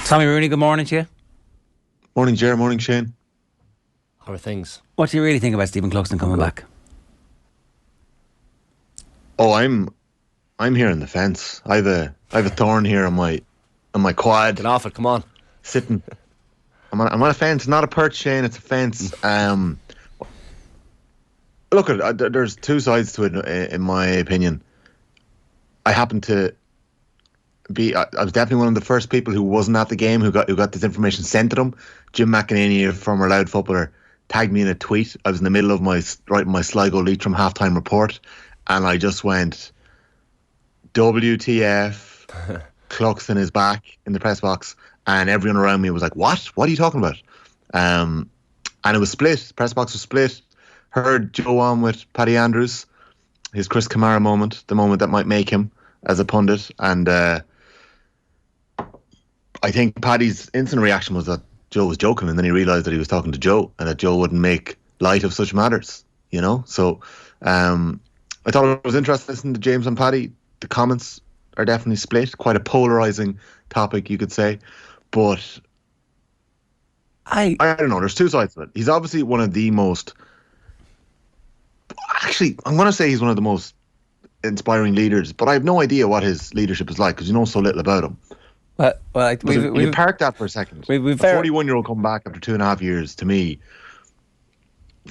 Tommy Rooney, good morning to you. Morning, Ger. Morning, Shane. How are things? What do you really think about Stephen Cluxton coming back? Oh, I'm here on the fence. I have a thorn here on my quad. Get off it, come on. Sitting. I'm on a fence, not a perch, Shane. It's a fence. Look, there's two sides to it, in my opinion. I happen to be. I was definitely one of the first people who wasn't at the game who got this information sent to them. Jim McEnany, a former Louth footballer, tagged me in a tweet. I was in the middle of writing my Sligo Leitrim halftime report, and I just went, WTF, Cluxton is back in the press box, and everyone around me was like, what are you talking about? And it was split. The press box was split. Heard Joe on with Paddy Andrews, his Chris Kamara moment, the moment that might make him as a pundit, and I think Paddy's instant reaction was that Joe was joking, and then he realised that he was talking to Joe and that Joe wouldn't make light of such matters, you know? So I thought it was interesting listening to James and Paddy. The comments are definitely split. Quite a polarising topic, you could say. But I don't know. There's two sides to it. He's obviously one of the most... Actually, I'm going to say he's one of the most inspiring leaders, but I have no idea what his leadership is like because you know so little about him. Well, we park that for a second. A 41-year-old come back after 2.5 years, to me,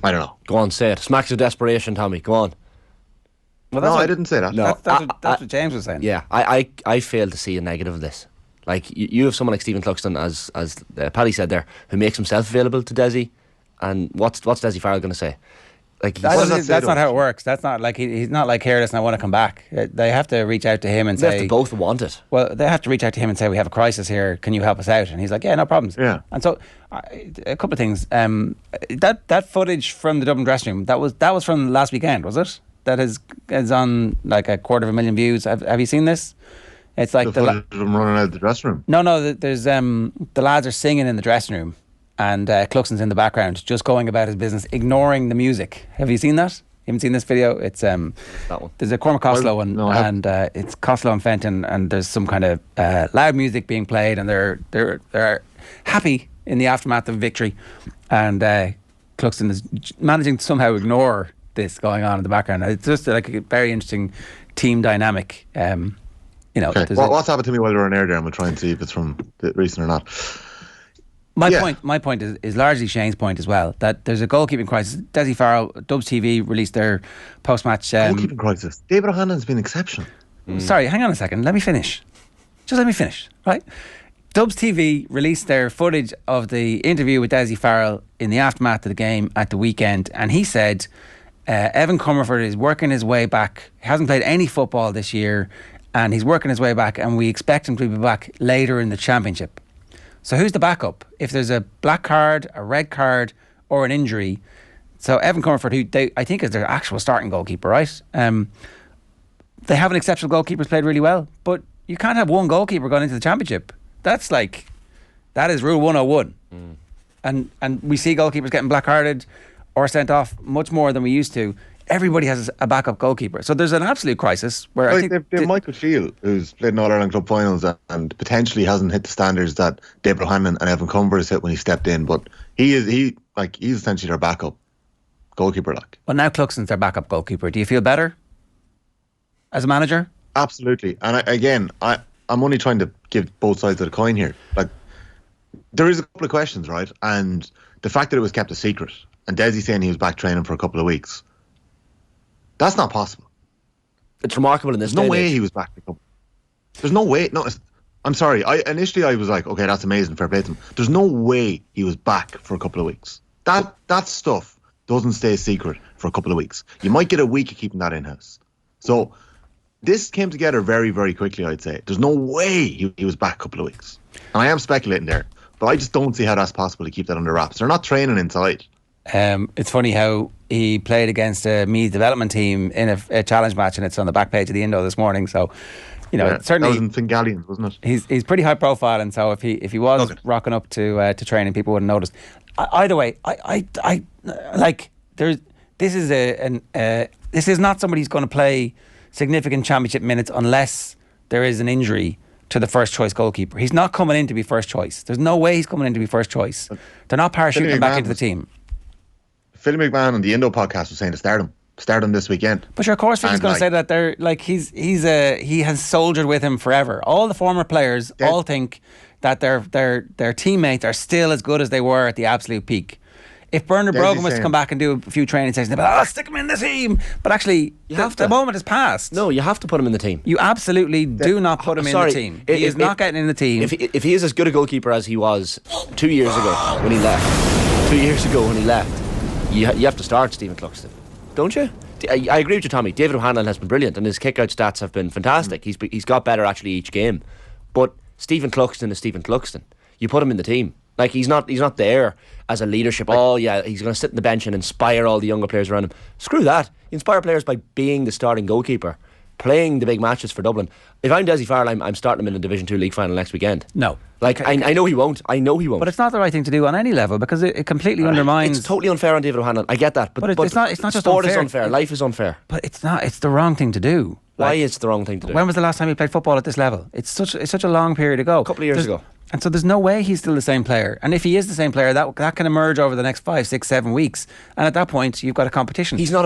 I don't know. Go on, say it. Smacks of desperation, Tommy. Go on. Well, no, I didn't say that. No, that's what James was saying. Yeah, I fail to see a negative of this. Like, you have someone like Stephen Cluxton, as Paddy said there, who makes himself available to Desi, and what's Desi Farrell going to say? Like, that's not how it works. That's not like he's not like, here, listen, I want to come back. They have to reach out to him and say, they have to both want it. Well, they have to reach out to him and say, we have a crisis here, can you help us out? And he's like, yeah, no problems. Yeah. And so a couple of things. That footage from the Dublin dressing room, that was from last weekend, was it? That is on like 250,000 views. Have you seen this? It's like the footage of them running out of the dressing room. No. There's the lads are singing in the dressing room, and Cluxton's in the background, just going about his business, ignoring the music. Have you seen that? You haven't seen this video? It's that one. There's a Cormac Costello one, and it's Costello and Fenton, and there's some kind of loud music being played, and they're happy in the aftermath of victory, and Cluxton is managing to somehow ignore this going on in the background. It's just like a very interesting team dynamic. Okay. What's happened to me while they're on air there, and we'll try and see if it's from the recent or not. My point is largely Shane's point as well, that there's a goalkeeping crisis. Desi Farrell, Dubs TV released their post-match... goalkeeping crisis? David O'Hannon's been exceptional. Sorry, hang on a second. Let me finish. Just let me finish, right? Dubs TV released their footage of the interview with Desi Farrell in the aftermath of the game at the weekend, and he said Evan Comerford is working his way back. He hasn't played any football this year, and he's working his way back, and we expect him to be back later in the championship. So who's the backup? If there's a black card, a red card, or an injury. So Evan Comerford, who I think is their actual starting goalkeeper, right? They have an exceptional goalkeeper who's played really well, but you can't have one goalkeeper going into the championship. That is rule 101. And we see goalkeepers getting black carded or sent off much more than we used to. Everybody has a backup goalkeeper. So there's an absolute crisis where I think... They've Michael Shield, who's played in All-Ireland Club finals and potentially hasn't hit the standards that David O'Hanlon and Evan Comerford hit when he stepped in, but he's essentially their backup goalkeeper. Well, now Cluxton's their backup goalkeeper. Do you feel better as a manager? Absolutely. And I'm only trying to give both sides of the coin here. Like, there is a couple of questions, right? And the fact that it was kept a secret, and Desi saying he was back training for a couple of weeks, that's not possible. It's remarkable in this day. There's no way he was back. There's no way. No, I'm sorry. Initially I was like, okay, that's amazing, fair play to him. There's no way he was back for a couple of weeks. That stuff doesn't stay secret for a couple of weeks. You might get a week of keeping that in-house. So this came together very, very quickly, I'd say. There's no way he was back a couple of weeks. And I am speculating there, but I just don't see how that's possible to keep that under wraps. They're not training inside. It's funny how he played against a Meath development team in a challenge match, and it's on the back page of the Indo this morning. So, certainly that was in Fingalians, wasn't it? He's pretty high profile, and so if he was rocking up to training, people wouldn't notice. Either way, I like there's this is not somebody who's going to play significant championship minutes unless there is an injury. to the first choice goalkeeper. He's not coming in to be first choice. There's no way he's coming in to be first choice. They're not parachuting him back into the team. Phil McMahon on the Indo podcast was saying to start him this weekend. But sure, of course, Phil's going to say that they're like he has soldiered with him forever. All the former players all think that their teammates are still as good as they were at the absolute peak. If Bernard Brogan was to come back and do a few training sessions, they'd be like, stick him in the team. But actually, the moment has passed. No, you have to put him in the team. You absolutely do not put him in the team. He is not getting in the team. If he is as good a goalkeeper as he was 2 years ago when he left, you have to start Stephen Cluxton, don't you? I agree with you, Tommy. David O'Hanlon has been brilliant and his kick-out stats have been fantastic. He's got better actually each game. But Stephen Cluxton is Stephen Cluxton. You put him in the team. Like, he's not there as a leadership. He's going to sit on the bench and inspire all the younger players around him. Screw that. You inspire players by being the starting goalkeeper, playing the big matches for Dublin. If I'm Dessie Farrell, I'm starting him in the Division 2 League final next weekend. No. Like, I know he won't. But it's not the right thing to do on any level because it completely undermines. It's totally unfair on David O'Hanlon. I get that. But it's not just sport unfair. Is unfair. Life is unfair. But it's not. It's the wrong thing to do. Why is it the wrong thing to do? When was the last time he played football at this level? It's such a long period ago. A couple of years ago. And so there's no way he's still the same player. And if he is the same player, that can emerge over the next 5, 6, 7 weeks. And at that point, you've got a competition. He's not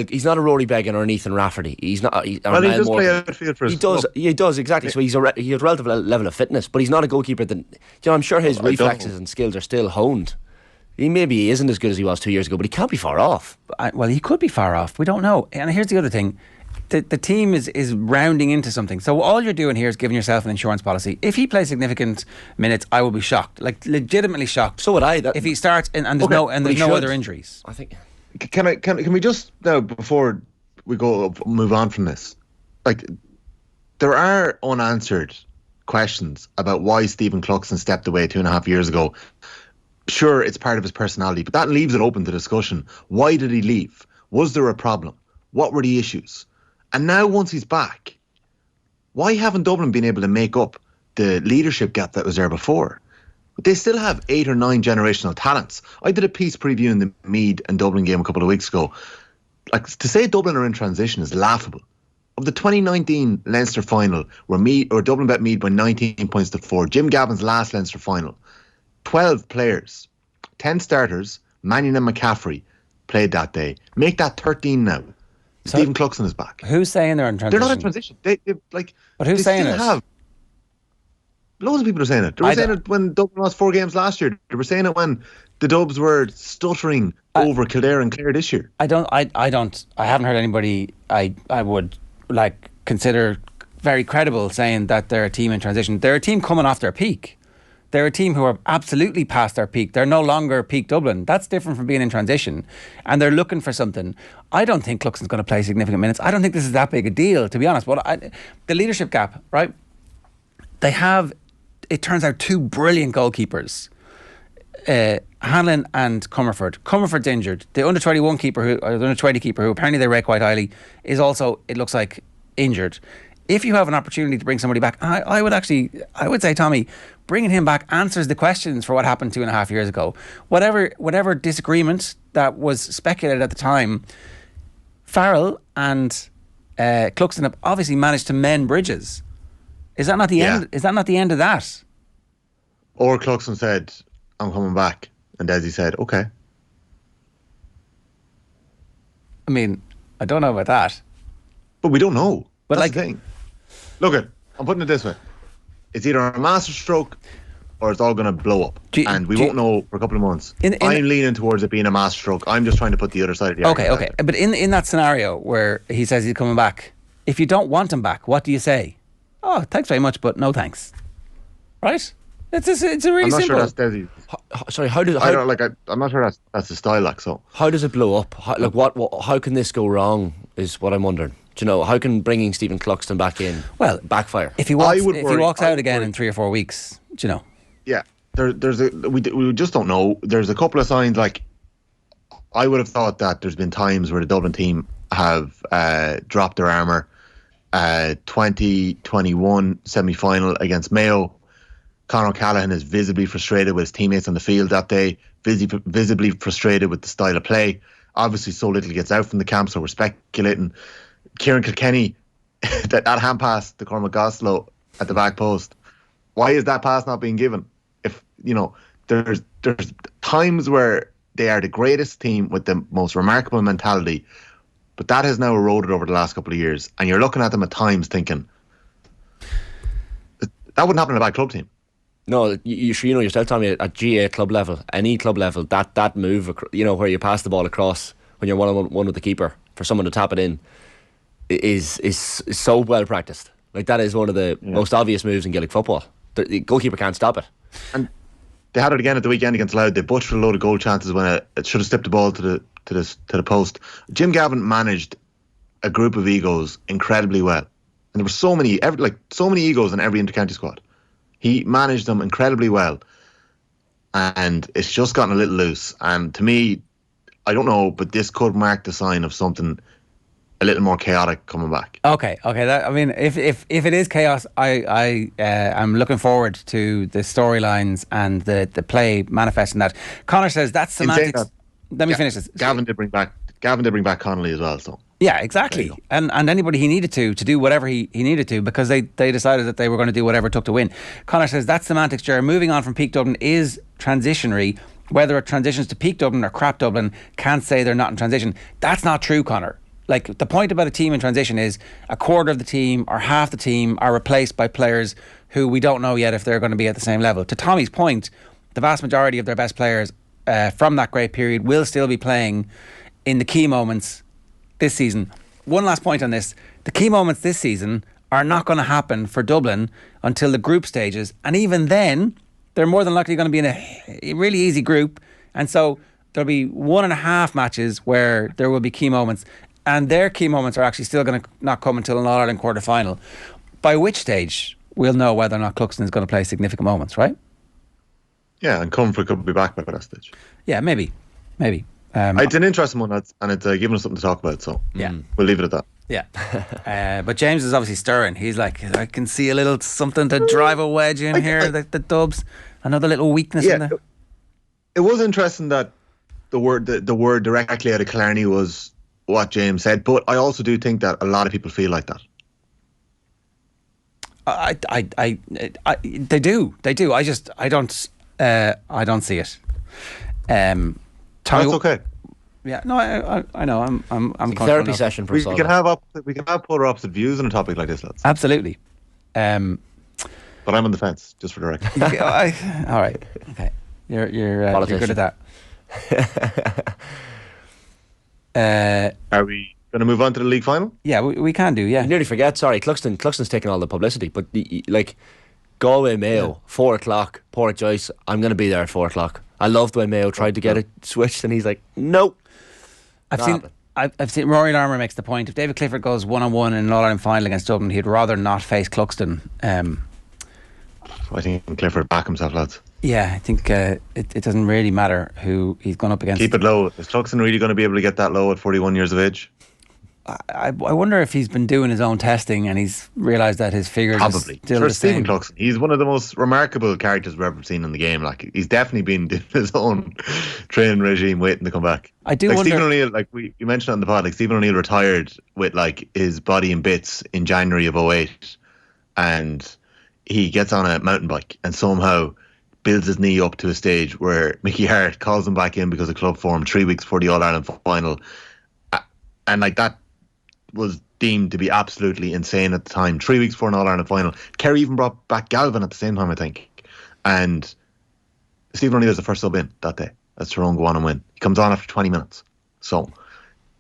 He's not a Rory Beggan or an Ethan Rafferty. He's not. He does play outfield for us. He does exactly. So he has a relative level of fitness, but he's not a goalkeeper that. I'm sure his reflexes and skills are still honed. He isn't as good as he was 2 years ago, but he can't be far off. Well, he could be far off. We don't know. And here's the other thing. The team is rounding into something. So all you're doing here is giving yourself an insurance policy. If he plays significant minutes, I will be shocked, like legitimately shocked. So would I. If he starts and there's no other injuries. I think. Can we just now, before we move on from this, like, there are unanswered questions about why Stephen Cluxton stepped away 2.5 years ago. Sure, it's part of his personality, but that leaves it open to discussion. Why did he leave? Was there a problem? What were the issues? And now, once he's back, why haven't Dublin been able to make up the leadership gap that was there before? But they still have 8 or 9 generational talents. I did a piece previewing the Meath and Dublin game a couple of weeks ago. Like, to say Dublin are in transition is laughable. Of the 2019 Leinster final, where Dublin bet Meath by 19 points to 4, Jim Gavin's last Leinster final, 12 players, 10 starters, Mannion and McCaffrey played that day. Make that 13 now. So Stephen Cluxton is back. Who's saying they're in transition? They're not in transition. But who's saying it? Loads of people are saying it. They were saying it when Dublin lost 4 games last year. They were saying it when the Dubs were stuttering over Kildare and Clare this year. I haven't heard anybody I would consider very credible saying that they're a team in transition. They're a team coming off their peak. They're a team who are absolutely past their peak. They're no longer peak Dublin. That's different from being in transition. And they're looking for something. I don't think Cluxton's going to play significant minutes. I don't think this is that big a deal, to be honest. But the leadership gap, right? They have, it turns out, 2 brilliant goalkeepers. Hanlon and Comerford. Comerford's injured. The under-21 keeper, the under-20 keeper, who apparently they rate quite highly, is also, it looks like, injured. If you have an opportunity to bring somebody back, I would say, Tommy, bringing him back answers the questions for what happened 2.5 years ago. Whatever disagreement that was speculated at the time, Farrell and Cluxton have obviously managed to mend bridges. Is that not the end? Is that not the end of that? Or Cluxton said, "I'm coming back," and Dessie said, "Okay." I mean, I don't know about that, but we don't know. But that's the thing. Look, I'm putting it this way: it's either a masterstroke or it's all going to blow up, and we won't know for a couple of months. I'm leaning towards it being a masterstroke. I'm just trying to put the other side of the argument. Okay. But in that scenario where he says he's coming back, if you don't want him back, what do you say? Oh, thanks very much, but no thanks. Right? It's a really simple. I'm not sure that's Dessie. Sorry, I'm not sure that's the style, like, so. How does it blow up? How can this go wrong? Is what I'm wondering. Do you know, how can bringing Stephen Cluxton back in backfire? If he walks out again in 3 or 4 weeks, do you know? Yeah, we just don't know. There's a couple of signs. Like, I would have thought that there's been times where the Dublin team have dropped their armour. 2021 semi-final against Mayo, Conor O'Callaghan is visibly frustrated with his teammates on the field that day, visibly frustrated with the style of play. Obviously, so little gets out from the camp, so we're speculating. Kieran Kilkenny, that hand pass to Cormac Goslow at the back post. Why is that pass not being given? If there's times where they are the greatest team with the most remarkable mentality, but that has now eroded over the last couple of years, and you're looking at them at times thinking that wouldn't happen in a bad club team. No, you're still telling me at GA club level, any club level, that move, where you pass the ball across when you're one-on-one with the keeper for someone to tap it in is so well practiced. Like, that is one of the most obvious moves in Gaelic football. The goalkeeper can't stop it. And they had it again at the weekend against Louth. They butchered a load of goal chances when it should have stepped the ball to the post. Jim Gavin managed a group of egos incredibly well, and there were so many egos in every inter-county squad. He managed them incredibly well, and it's just gotten a little loose. And to me, I don't know, but this could mark the sign of something a little more chaotic coming back. Okay. If it is chaos, I'm looking forward to the storylines and the play manifesting that. Connor says that's semantics. Let me finish this. Gavin did bring back Connolly as well, so. Yeah, exactly. And anybody he needed to do whatever he needed to, because they decided that they were going to do whatever it took to win. Connor says that's semantics, Ger. Moving on from peak Dublin is transitionary. Whether it transitions to peak Dublin or crap Dublin, can't say they're not in transition. That's not true, Connor. Like, the point about a team in transition is a quarter of the team or half the team are replaced by players who we don't know yet if they're going to be at the same level. To Tommy's point, the vast majority of their best players from that great period will still be playing in the key moments this season. One last point on this. The key moments this season are not going to happen for Dublin until the group stages. And even then, they're more than likely going to be in a really easy group. And so there'll be 1.5 matches where there will be key moments. And their key moments are actually still going to not come until an All-Ireland quarter-final. By which stage we'll know whether or not Cluxton is going to play significant moments, right? Yeah, and Comfort could be back by that stage. Yeah, maybe. It's an interesting one, and it's given us something to talk about, so we'll leave it at that. Yeah. But James is obviously stirring. He's like, I can see a little something to drive a wedge in here, the Dubs. Another little weakness in there. It was interesting that the word directly out of Killarney was what James said, but I also do think that a lot of people feel like that. They do. I don't see it. Tommy, that's okay. Yeah, no, I know. I'm therapy session for us. We can have polar opposite views on a topic like this, lads. Absolutely. But I'm on the fence, just for the record. All right. Okay. You're good at that. Are we going to move on to the league final? Yeah, we can do. Yeah. You nearly forget. Sorry, Cluxton's taking all the publicity, but like Galway Mayo, 4:00, Port Joyce. I'm going to be there at 4:00. I loved when Mayo tried to get it switched, and he's like, "Nope." I've seen Rory Larmour makes the point. If David Clifford goes 1-on-1 in an All-Ireland final against Dublin, he'd rather not face Cluxton. I think Clifford back himself, lads. Yeah, I think it doesn't really matter who he's gone up against. Keep it low. Is Cluxton really going to be able to get that low at 41 years of age? I wonder if he's been doing his own testing and he's realised that his figures probably are still the Stephen same. Cluxton, he's one of the most remarkable characters we've ever seen in the game. Like, he's definitely been doing his own training regime, waiting to come back. I do wonder. Stephen O'Neill, like you mentioned on the pod, like Stephen O'Neill retired with like his body in bits in January of 2008, and he gets on a mountain bike and somehow builds his knee up to a stage where Mickey Hart calls him back in because of club form 3 weeks before the All-Ireland final, and like that was deemed to be absolutely insane at the time. 3 weeks before an All-Ireland final. Kerry even brought back Galvin at the same time, I think. And Stephen O'Neill was the first sub in that day. That's Tyrone go on and win. He comes on after 20 minutes. So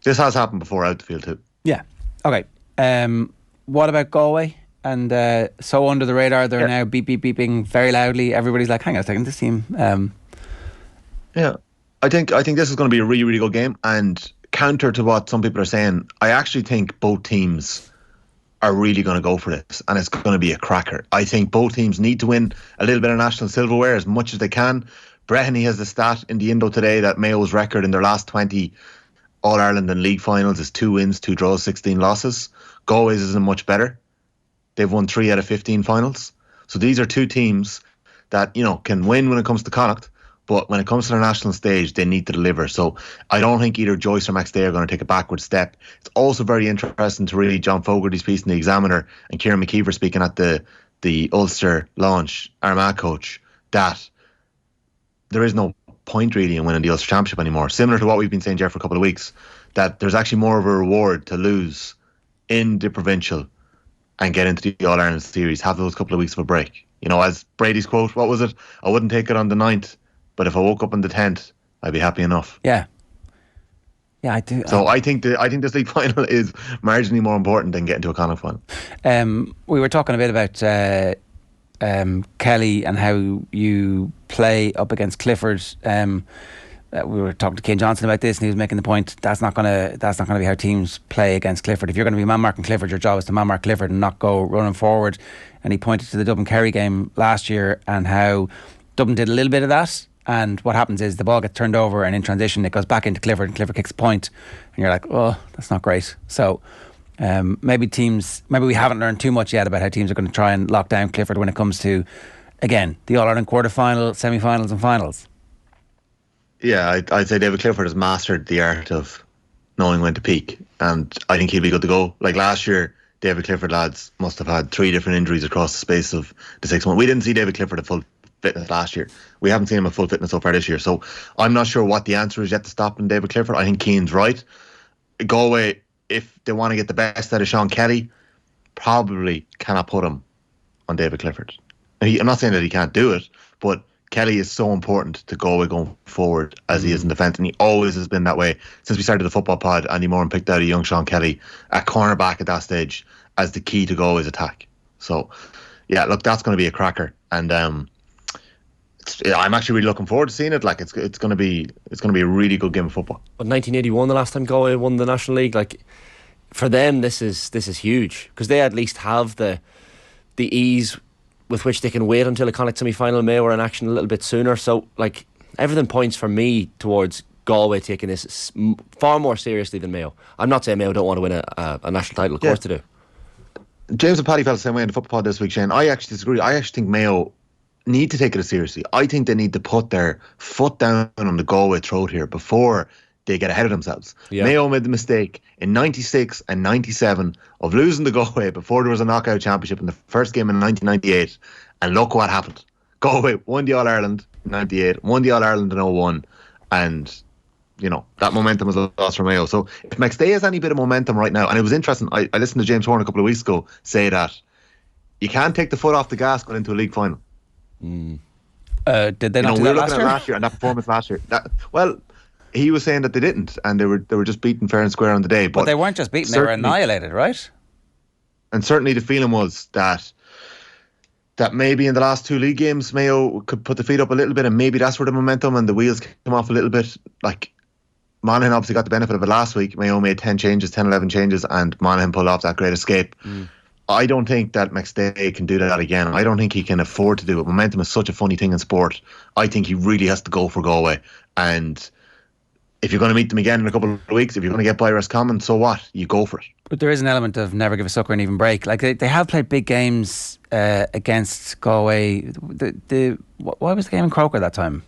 this has happened before out the field too. Yeah. Okay. What about Galway? And so under the radar, they're now beeping very loudly. Everybody's like, hang on a second, this team. Yeah. I think this is going to be a really, really good game. And counter to what some people are saying, I actually think both teams are really going to go for this, and it's going to be a cracker. I think both teams need to win a little bit of national silverware as much as they can. Breheny has the stat in the Indo today that Mayo's record in their last 20 All-Ireland and league finals is 2 wins, 2 draws, 16 losses. Galway's isn't much better. They've won 3 out of 15 finals. So these are two teams that, can win when it comes to Connacht, but when it comes to the national stage, they need to deliver. So I don't think either Joyce or Max Day are going to take a backward step. It's also very interesting to read John Fogarty's piece in The Examiner and Kieran McKeever speaking at the the Ulster launch Armagh coach that there is no point really in winning the Ulster Championship anymore. Similar to what we've been saying, Jeff, for a couple of weeks, that there's actually more of a reward to lose in the provincial and get into the All-Ireland series, have those couple of weeks of a break. You know, as Brady's quote, what was it? I wouldn't take it on the 9th, but if I woke up on the 10th, I'd be happy enough. Yeah. Yeah, I do. So I think this league final is marginally more important than getting to a Connacht final. We were talking a bit about Kelly and how you play up against Clifford. We were talking to Kane Johnson about this, and he was making the point that's not gonna be how teams play against Clifford. If you're going to be man marking Clifford, your job is to man mark Clifford and not go running forward. And he pointed to the Dublin Kerry game last year and how Dublin did a little bit of that. And what happens is the ball gets turned over, and in transition it goes back into Clifford, and Clifford kicks a point, and you're like, oh, that's not great. So maybe we haven't learned too much yet about how teams are going to try and lock down Clifford when it comes to, again, the All-Ireland quarter-final, semi-finals and finals. Yeah, I'd say David Clifford has mastered the art of knowing when to peak, and I think he'll be good to go. Like last year, David Clifford lads must have had 3 different injuries across the space of the 6 months. We didn't see David Clifford at full fitness last year. We haven't seen him at full fitness so far this year. So I'm not sure what the answer is yet to stopping David Clifford. I think Keane's right. Galway, if they want to get the best out of Sean Kelly, probably cannot put him on David Clifford. I'm not saying that he can't do it, but Kelly is so important to Galway going forward as he is in defence, and he always has been that way since we started the football pod. Andy Moran picked out a young Sean Kelly at cornerback at that stage as the key to Galway's attack. So yeah, look, that's going to be a cracker, and I'm actually really looking forward to seeing it. Like it's going to be a really good game of football. But 1981, the last time Galway won the National League, like for them, this is huge because they at least have the ease with which they can wait until a Connacht semi-final. Mayo are in action a little bit sooner, so like everything points for me towards Galway taking this far more seriously than Mayo. I'm not saying Mayo don't want to win a national title, of course they do. James and Paddy felt the same way in the football pod this week, Shane. I actually disagree. I actually think Mayo need to take it seriously. I think they need to put their foot down on the Galway throat here before they get ahead of themselves. Yeah. Mayo made the mistake in 96 and 97 of losing to Galway before there was a knockout championship in the first game in 1998, and look what happened. Galway won the All-Ireland in 98, won the All-Ireland in 01, and you know that momentum was lost for Mayo. So if McStay has any bit of momentum right now, and it was interesting, I listened to James Horn a couple of weeks ago say that you can't take the foot off the gas going into a league final. Did they not do that last year? And that performance last year. He was saying that they didn't, and they were just beaten fair and square on the day. But they weren't just beaten; they were annihilated, right? And certainly the feeling was that maybe in the last 2 league games, Mayo could put the feet up a little bit, and maybe that's where the momentum and the wheels came off a little bit. Like Monaghan obviously got the benefit of it last week. Mayo made 10, 11 changes, and Monaghan pulled off that great escape. I don't think that McStay can do that again. I don't think he can afford to do it. Momentum is such a funny thing in sport. I think he really has to go for Galway. And if you're going to meet them again in a couple of weeks, if you're going to get by Roscommon, so what? You go for it. But there is an element of never give a sucker an even break. Like they have played big games against Galway. Why was the game in Croker that time?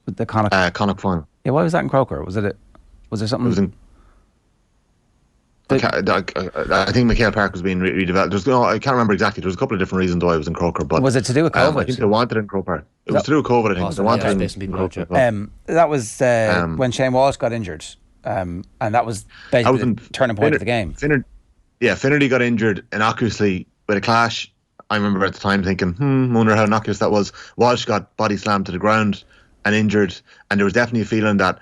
With the Connacht final. Yeah, why was that in Croker? Was there something? It was in I think Michael Park was being redeveloped. I can't remember exactly. There was a couple of different reasons why it was in Croker. But was it to do with COVID? I think they wanted it in Croker. It was to do with COVID. I think they wanted it in Croker. That was when Shane Walsh got injured, and that was basically the turning point of the game. Finnerty got injured innocuously with a clash. I remember at the time thinking, wonder how innocuous that was. Walsh got body slammed to the ground and injured, and there was definitely a feeling that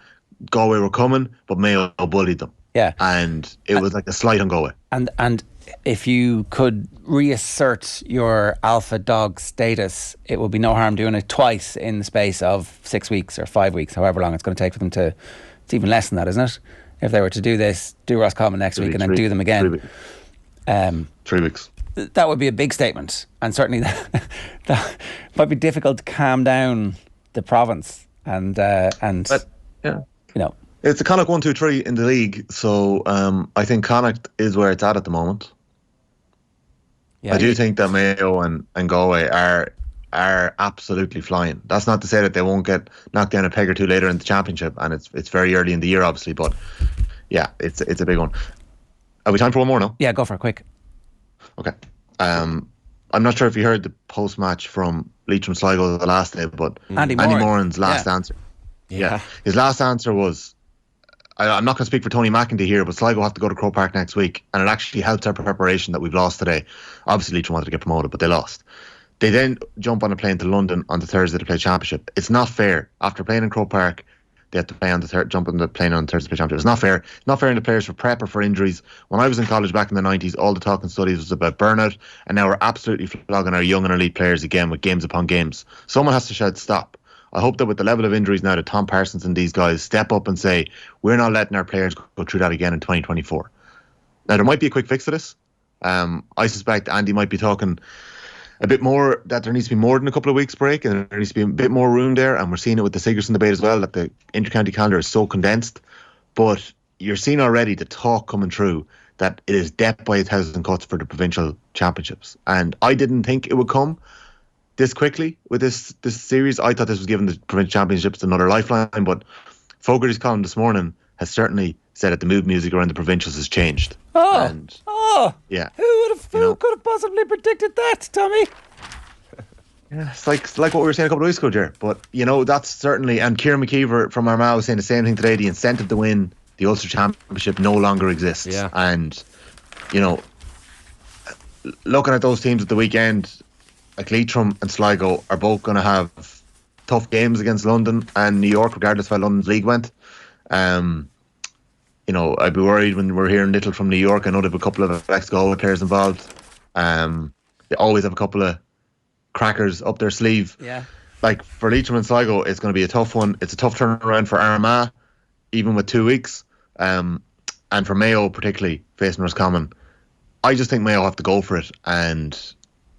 Galway were coming, but Mayo bullied them. Yeah, and it was like a slight on Galway. And if you could reassert your alpha dog status, it would be no harm doing it twice in the space of 6 weeks or 5 weeks, however long it's going to take for them to. It's even less than that, isn't it? If they were to do this, do Roscommon next week, and then do them again. 3 weeks. That would be a big statement, and certainly that might be difficult to calm down the province and but, yeah, you know. It's a Connacht 1, 2, 3 in the league, so I think Connacht is where it's at the moment. Yeah, I do think that Mayo and Galway are absolutely flying. That's not to say that they won't get knocked down a peg or two later in the championship, and it's very early in the year, obviously. But yeah, it's a big one. Are we time for one more now? Yeah, go for it, quick. Okay. I I'm not sure if you heard the post match from Leitrim Sligo the last day, but Andy Moran's last answer. Yeah. His last answer was, I'm not going to speak for Tony McEntee here, but Sligo have to go to Croke Park next week, and it actually helped our preparation that we've lost today. Obviously, Leitrim wanted to get promoted, but they lost. They then jump on a plane to London on the Thursday to play Championship. It's not fair. After playing in Croke Park, they have to play on the jump on the plane on Thursday to play Championship. It's not fair. Not fair in the players for prep or for injuries. When I was in college back in the 90s, all the talk and studies was about burnout, and now we're absolutely flogging our young and elite players again with games upon games. Someone has to shout stop. I hope that with the level of injuries now that Tom Parsons and these guys step up and say, we're not letting our players go through that again in 2024. Now, there might be a quick fix to this. I suspect Andy might be talking a bit more that there needs to be more than a couple of weeks break, and there needs to be a bit more room there. And we're seeing it with the Sigerson debate as well, that the inter-county calendar is so condensed. But you're seeing already the talk coming through that it is death by 1,000 cuts for the provincial championships. And I didn't think it would come this quickly with this series. I thought this was giving the provincial championships another lifeline, but Fogarty's column this morning has certainly said that the mood music around the provincials has changed. Yeah. Who could have possibly predicted that, Tommy? Yeah, it's like what we were saying a couple of weeks ago, Ger. But that's certainly, and Kieran McKeever from Armagh was saying the same thing today. The incentive to win the Ulster Championship no longer exists. Yeah. And looking at those teams at the weekend, like Leitrim and Sligo are both going to have tough games against London and New York, regardless of how London's league went. I'd be worried when we're hearing little from New York. I know they have a couple of ex-Galway players involved. They always have a couple of crackers up their sleeve. Yeah. Like for Leitrim and Sligo, it's going to be a tough one. It's a tough turnaround for Armagh, even with 2 weeks. And for Mayo, particularly facing Roscommon, I just think Mayo have to go for it and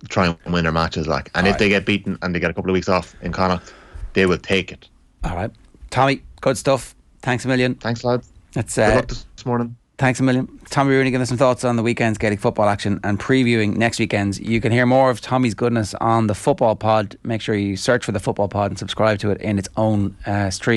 try and win their matches. And if they get beaten and they get a couple of weeks off in Connacht, they will take it. All right, Tommy, good stuff. Thanks a million. Thanks, lads. Good luck this morning. Thanks a million. Tommy Rooney giving us some thoughts on the weekend's Gaelic football action and previewing next weekend's. You can hear more of Tommy's goodness on the Football Pod. Make sure you search for the Football Pod and subscribe to it in its own stream.